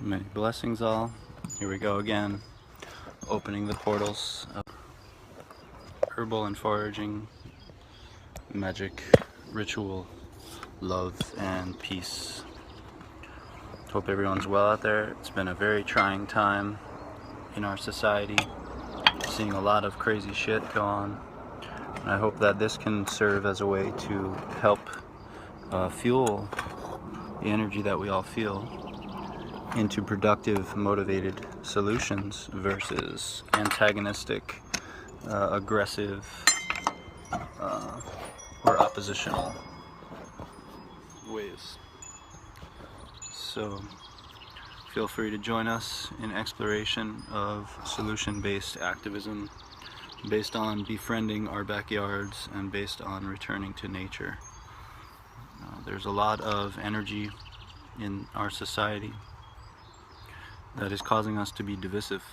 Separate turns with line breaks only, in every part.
Many blessings all. Here we go again, opening the portals of herbal and foraging, magic, ritual, love, and peace. Hope everyone's well out there. It's been a very trying time in our society, seeing a lot of crazy shit go on. And I hope that this can serve as a way to help fuel the energy that we all feel into productive, motivated solutions versus antagonistic, aggressive, or oppositional ways. So feel free to join us in exploration of solution-based activism based on befriending our backyards and based on returning to nature. There's a lot of energy in our society that is causing us to be divisive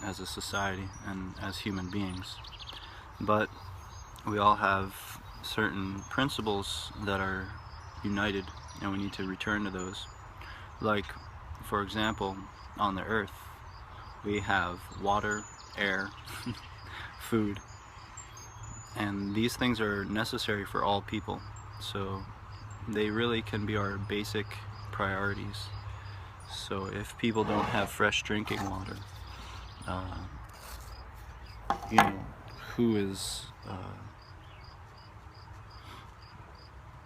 as a society and as human beings. But we all have certain principles that are united, and we need to return to those. Like, for example, on the earth, we have water, air, food, and these things are necessary for all people. So they really can be our basic priorities. So if people don't have fresh drinking water, who is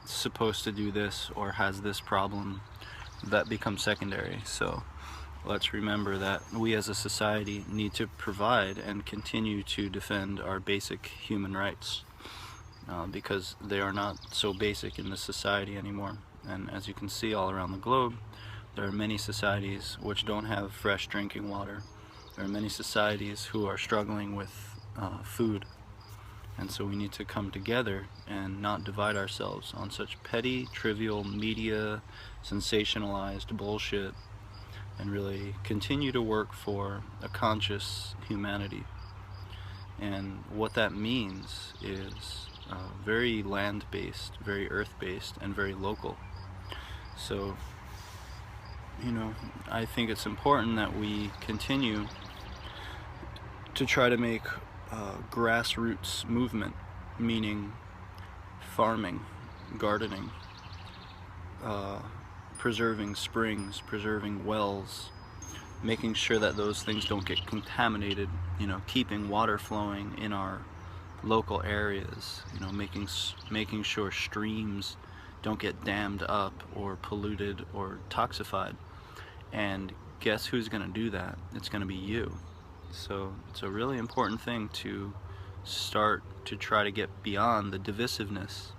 supposed to do this or has this problem, that becomes secondary. So let's remember that we as a society need to provide and continue to defend our basic human rights, because they are not so basic in this society anymore. And as you can see all around the globe, there are many societies which don't have fresh drinking water. There are many societies who are struggling with food. And so we need to come together and not divide ourselves on such petty, trivial, media, sensationalized bullshit, and really continue to work for a conscious humanity. And what that means is very land-based, very earth-based, and very local. So I think it's important that we continue to try to make grassroots movement, meaning farming, gardening, preserving springs, preserving wells, making sure that those things don't get contaminated, keeping water flowing in our local areas, making sure streams don't get dammed up or polluted or toxified. And guess who's going to do that? It's going to be you. So it's a really important thing to start to try to get beyond the divisiveness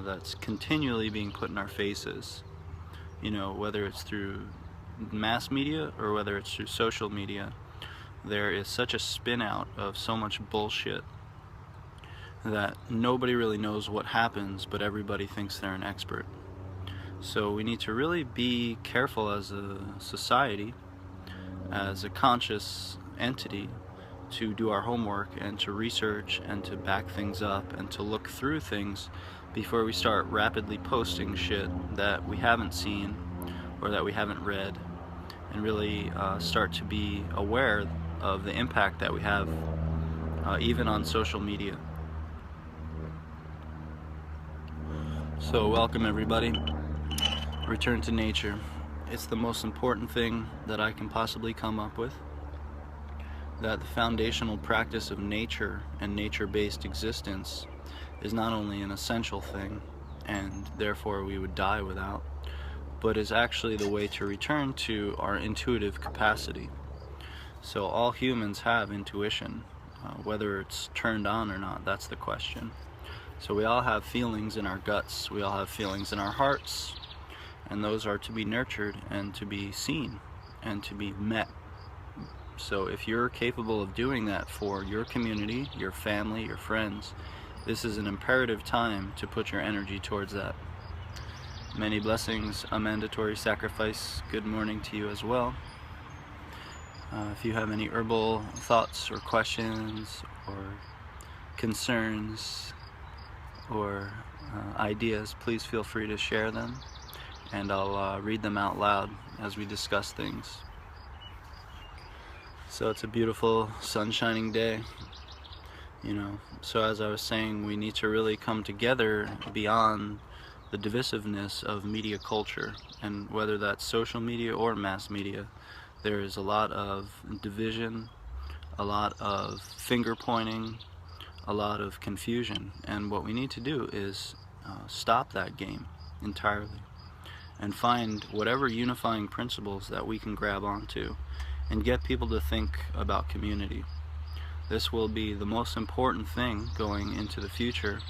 that's continually being put in our faces, whether it's through mass media or whether it's through social media. There is such a spin out of so much bullshit that nobody really knows what happens, but everybody thinks they're an expert. So we need to really be careful as a society, as a conscious entity, to do our homework and to research and to back things up and to look through things before we start rapidly posting shit that we haven't seen or that we haven't read, and really start to be aware of the impact that we have even on social media. So welcome everybody. Return to nature. It's the most important thing that I can possibly come up with. That the foundational practice of nature and nature-based existence is not only an essential thing, and therefore we would die without, but is actually the way to return to our intuitive capacity. So all humans have intuition. Whether it's turned on or not, that's the question. So we all have feelings in our guts, we all have feelings in our hearts, and those are to be nurtured and to be seen and to be met. So if you're capable of doing that for your community, your family, your friends, this is an imperative time to put your energy towards that. Many blessings, a mandatory sacrifice. Good morning to you as well. If you have any herbal thoughts or questions or concerns or ideas, please feel free to share them and I'll read them out loud as we discuss things. So it's a beautiful sun-shining day, you know. So as I was saying, we need to really come together beyond the divisiveness of media culture, and whether that's social media or mass media, there is a lot of division, a lot of finger pointing, a lot of confusion, and what we need to do is stop that game entirely and find whatever unifying principles that we can grab onto and get people to think about community. This will be the most important thing going into the future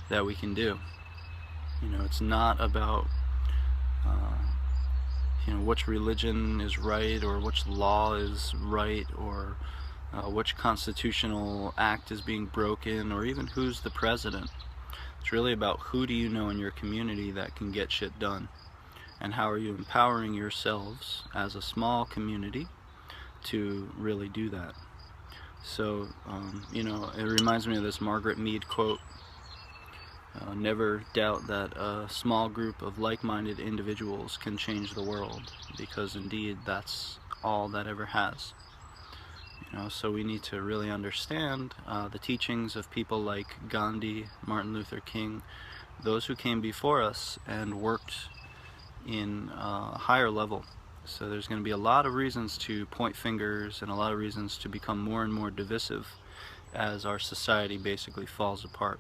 that we can do. You know, it's not about which religion is right, or which law is right, or which constitutional act is being broken, or even who's the president. It's really about who do you know in your community that can get shit done, and how are you empowering yourselves as a small community to really do that. So, it reminds me of this Margaret Mead quote, never doubt that a small group of like-minded individuals can change the world, because indeed that's all that ever has. So we need to really understand the teachings of people like Gandhi, Martin Luther King, those who came before us and worked in a higher level. So there's going to be a lot of reasons to point fingers and a lot of reasons to become more and more divisive as our society basically falls apart.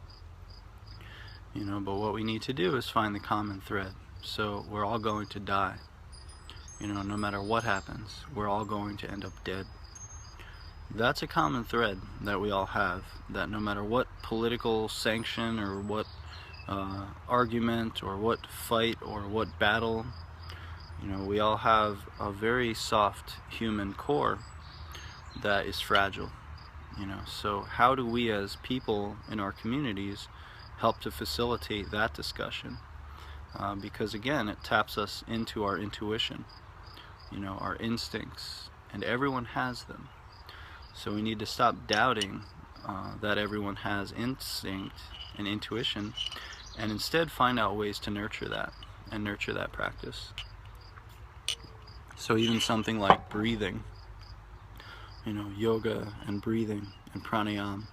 But what we need to do is find the common thread. So we're all going to die. No matter what happens, we're all going to end up dead. That's a common thread that we all have, that no matter what political sanction or what argument or what fight or what battle, we all have a very soft human core that is fragile. So how do we as people in our communities help to facilitate that discussion? Because again, it taps us into our intuition, our instincts, and everyone has them. So we need to stop doubting that everyone has instinct and intuition, and instead find out ways to nurture that and nurture that practice. So even something like breathing, yoga and breathing and pranayama,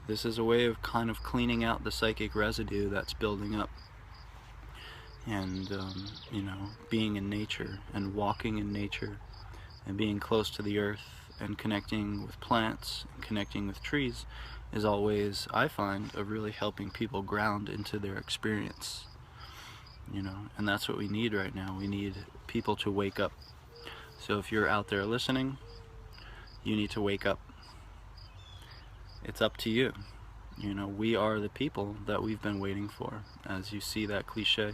this is a way of kind of cleaning out the psychic residue that's building up. And, being in nature and walking in nature and being close to the earth and connecting with plants and connecting with trees is always, I find, of really helping people ground into their experience. And that's what we need right now. We need people to wake up. So if you're out there listening, you need to wake up. It's up to you. We are the people that we've been waiting for. As you see that cliche,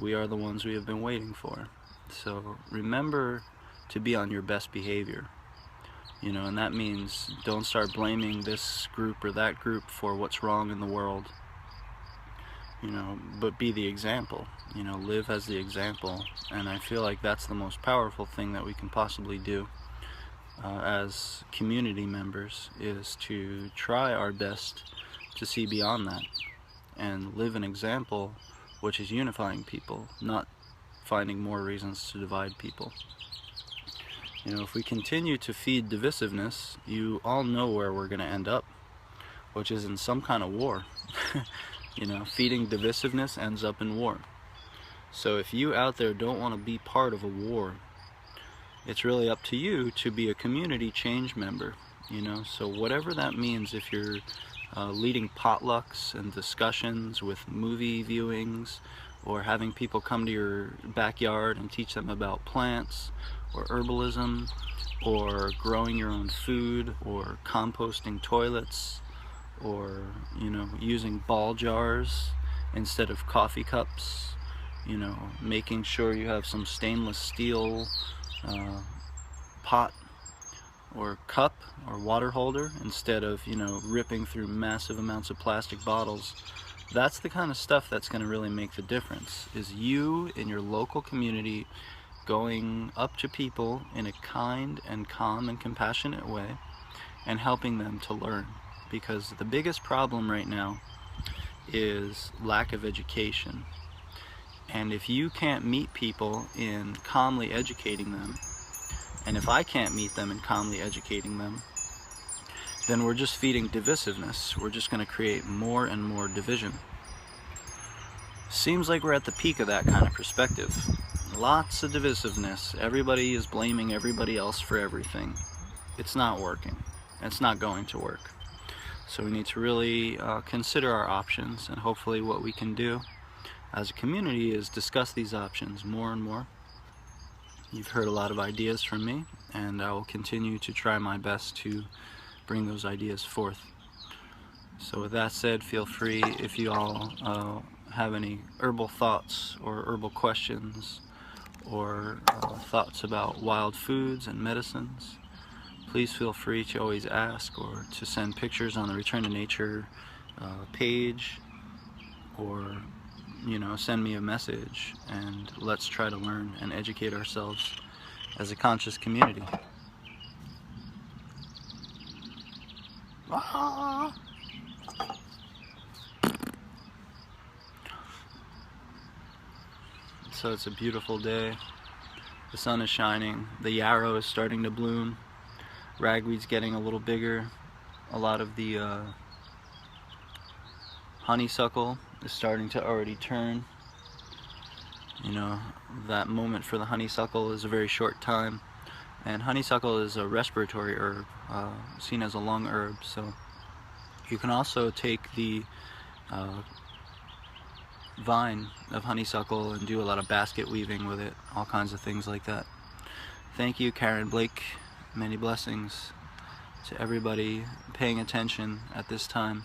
we are the ones we have been waiting for. So remember to be on your best behavior. And that means don't start blaming this group or that group for what's wrong in the world. But be the example. Live as the example. And I feel like that's the most powerful thing that we can possibly do as community members, is to try our best to see beyond that and live an example which is unifying people, not finding more reasons to divide people. If we continue to feed divisiveness, you all know where we're going to end up, which is in some kind of war. Feeding divisiveness ends up in war. So if you out there don't want to be part of a war, it's really up to you to be a community change member. So whatever that means, if you're leading potlucks and discussions with movie viewings, or having people come to your backyard and teach them about plants or herbalism, or growing your own food, or composting toilets, or using ball jars instead of coffee cups, making sure you have some stainless steel pot or cup or water holder instead of ripping through massive amounts of plastic bottles. That's the kind of stuff that's going to really make the difference, is you in your local community going up to people in a kind and calm and compassionate way and helping them to learn. Because the biggest problem right now is lack of education. And if you can't meet people in calmly educating them, and if I can't meet them in calmly educating them, then we're just feeding divisiveness. We're just going to create more and more division. Seems like we're at the peak of that kind of perspective. Lots of divisiveness. Everybody is blaming everybody else for everything. It's not working. It's not going to work. So we need to really consider our options, and hopefully what we can do as a community is discuss these options more and more. You've heard a lot of ideas from me, and I will continue to try my best to bring those ideas forth. So with that said, feel free, if you all have any herbal thoughts or herbal questions, or thoughts about wild foods and medicines, please feel free to always ask, or to send pictures on the Return to Nature page, or send me a message, and let's try to learn and educate ourselves as a conscious community. Ah! So it's a beautiful day. The sun is shining. The yarrow is starting to bloom. Ragweed's getting a little bigger. A lot of the honeysuckle is starting to already turn. That moment for the honeysuckle is a very short time. And honeysuckle is a respiratory herb, seen as a lung herb. So you can also take the vine of honeysuckle and do a lot of basket weaving with it, all kinds of things like that. Thank you, Karen Blake. Many blessings to everybody paying attention at this time.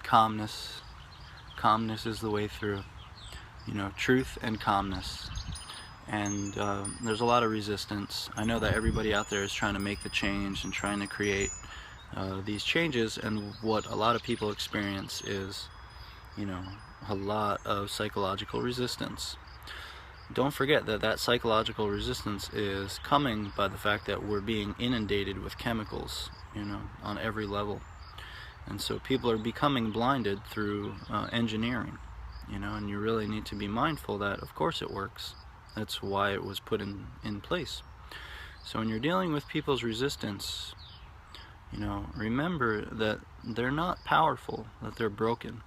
Calmness is the way through. Truth and calmness. And there's a lot of resistance. I know that everybody out there is trying to make the change and trying to create these changes, and what a lot of people experience is a lot of psychological resistance. Don't forget that psychological resistance is coming by the fact that we're being inundated with chemicals, on every level. And so people are becoming blinded through engineering, and you really need to be mindful that, of course, it works. That's why it was put in place. So when you're dealing with people's resistance, remember that they're not powerful, that they're broken,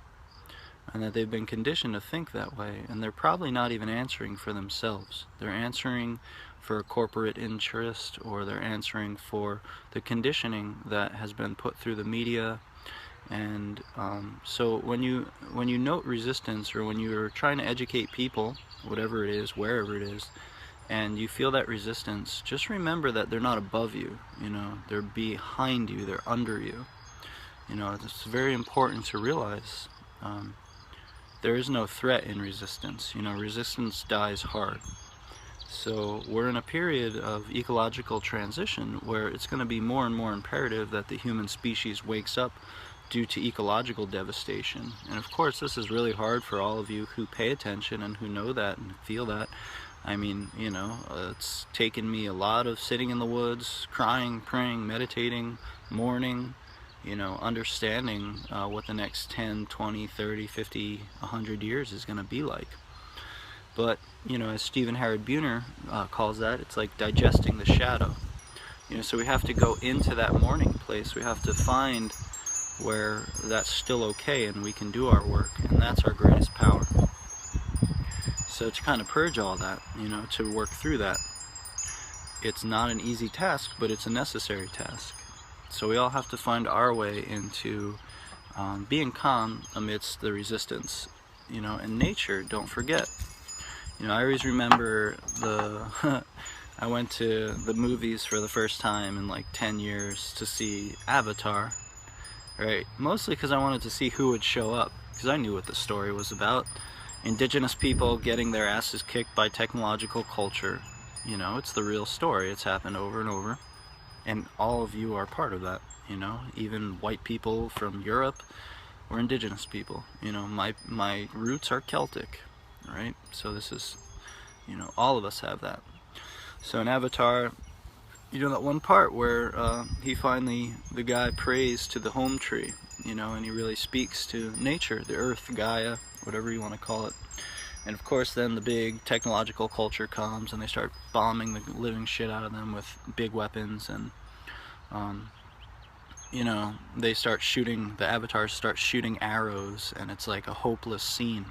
and that they've been conditioned to think that way, and they're probably not even answering for themselves. They're answering for a corporate interest, or they're answering for the conditioning that has been put through the media. And so when you note resistance, or when you're trying to educate people, whatever it is, wherever it is, and you feel that resistance, just remember that they're not above you. They're behind you, they're under you. It's very important to realize there is no threat in resistance. Resistance dies hard. So we're in a period of ecological transition where it's going to be more and more imperative that the human species wakes up due to ecological devastation. And of course, this is really hard for all of you who pay attention and who know that and feel that. I mean, it's taken me a lot of sitting in the woods, crying, praying, meditating, mourning, understanding what the next 10, 20, 30, 50, 100 years is going to be like. But, as Stephen Harrod Buhner calls that, it's like digesting the shadow. So we have to go into that mourning place. We have to find where that's still okay and we can do our work, and that's our greatest power. So to kind of purge all that, to work through that, it's not an easy task, but it's a necessary task. So we all have to find our way into being calm amidst the resistance. And nature, don't forget. I always remember I went to the movies for the first time in like 10 years to see Avatar, right? Mostly because I wanted to see who would show up, because I knew what the story was about. Indigenous people getting their asses kicked by technological culture. It's the real story. It's happened over and over. And all of you are part of that, even white people from Europe or indigenous people. My roots are Celtic, right? So this is, all of us have that. So in Avatar, that one part where the guy prays to the home tree, you know, and he really speaks to nature, the earth, Gaia, whatever you want to call it. And of course then the big technological culture comes and they start bombing the living shit out of them with big weapons, and you know, they start shooting, the avatars start shooting arrows, and it's like a hopeless scene.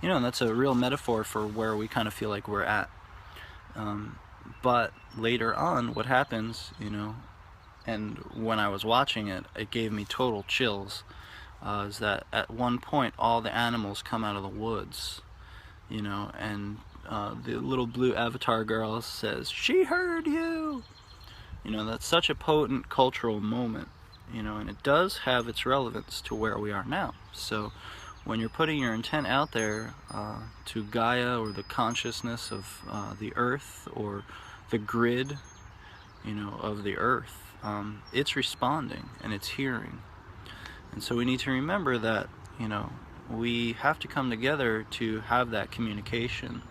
You know, and that's a real metaphor for where we kind of feel like we're at. But later on, what happens, you know, and when I was watching it, it gave me total chills, is that at one point all the animals come out of the woods, you know, and the little blue avatar girl says, "She heard you!" You know, that's such a potent cultural moment, you know, and it does have its relevance to where we are now. So when you're putting your intent out there to Gaia, or the consciousness of the earth, or the grid, you know, of the earth, it's responding and it's hearing. And so we need to remember that, you know, we have to come together to have that communication.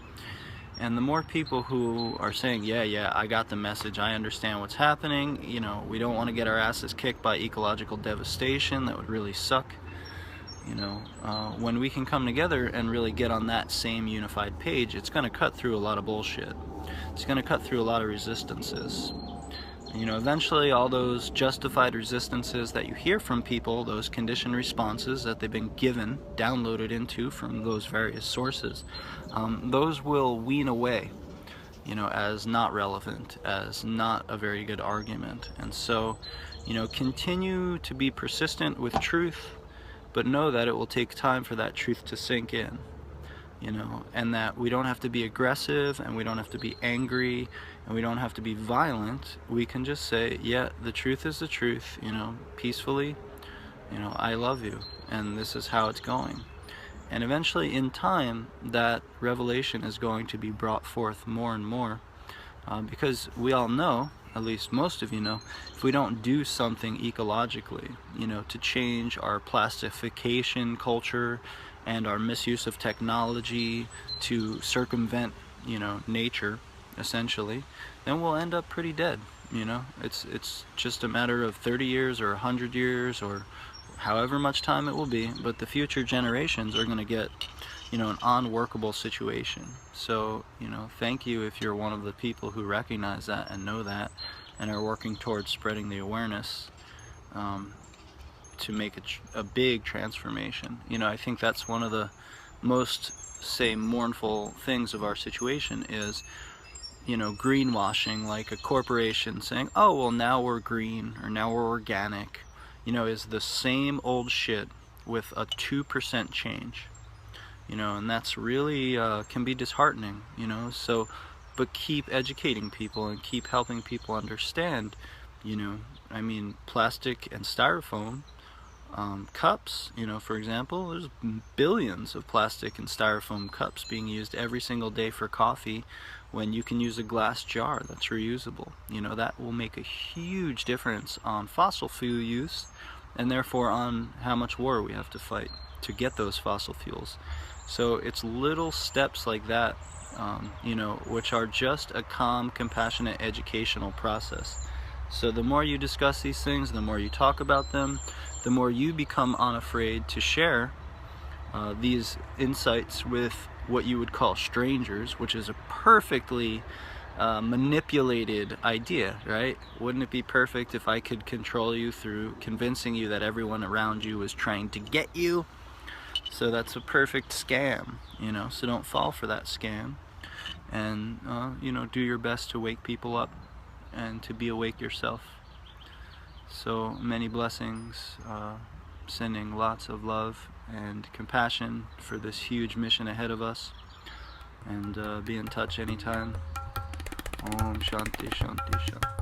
And the more people who are saying, yeah, I got the message, I understand what's happening, you know, we don't want to get our asses kicked by ecological devastation, that would really suck. You know, when we can come together and really get on that same unified page, it's going to cut through a lot of bullshit. It's going to cut through a lot of resistances. You know, eventually all those justified resistances that you hear from people, those conditioned responses that they've been given, downloaded into from those various sources, those will wean away, you know, as not relevant, as not a very good argument. And so, you know, continue to be persistent with truth, but know that it will take time for that truth to sink in, you know, and that we don't have to be aggressive, and we don't have to be angry, and we don't have to be violent. We can just say, yeah, the truth is the truth, you know, peacefully, you know, I love you, and this is how it's going. And eventually in time, that revelation is going to be brought forth more and more, because we all know, at least most of you know, if we don't do something ecologically, you know, to change our plastification culture and our misuse of technology to circumvent, you know, nature, essentially, then we'll end up pretty dead, you know. It's just a matter of 30 years or 100 years or however much time it will be, but the future generations are going to get, you know, an unworkable situation. So, you know, thank you if you're one of the people who recognize that and know that and are working towards spreading the awareness to make a big transformation. You know, I think that's one of the most, say, mournful things of our situation is, you know, greenwashing, like a corporation saying, oh, well, now we're green, or now we're organic, you know, is the same old shit with a 2% change. You know, and that's really can be disheartening, you know. So, but keep educating people and keep helping people understand, you know, I mean, plastic and styrofoam cups, you know, for example, there's billions of plastic and styrofoam cups being used every single day for coffee, when you can use a glass jar that's reusable. You know, that will make a huge difference on fossil fuel use, and therefore on how much war we have to fight to get those fossil fuels. So it's little steps like that, you know, which are just a calm, compassionate, educational process. So the more you discuss these things, the more you talk about them, the more you become unafraid to share these insights with what you would call strangers, which is a perfectly manipulated idea, right? Wouldn't it be perfect if I could control you through convincing you that everyone around you is trying to get you? So that's a perfect scam, you know, so don't fall for that scam. And, you know, do your best to wake people up and to be awake yourself. So many blessings, sending lots of love and compassion for this huge mission ahead of us. And be in touch anytime. Om Shanti Shanti Shanti.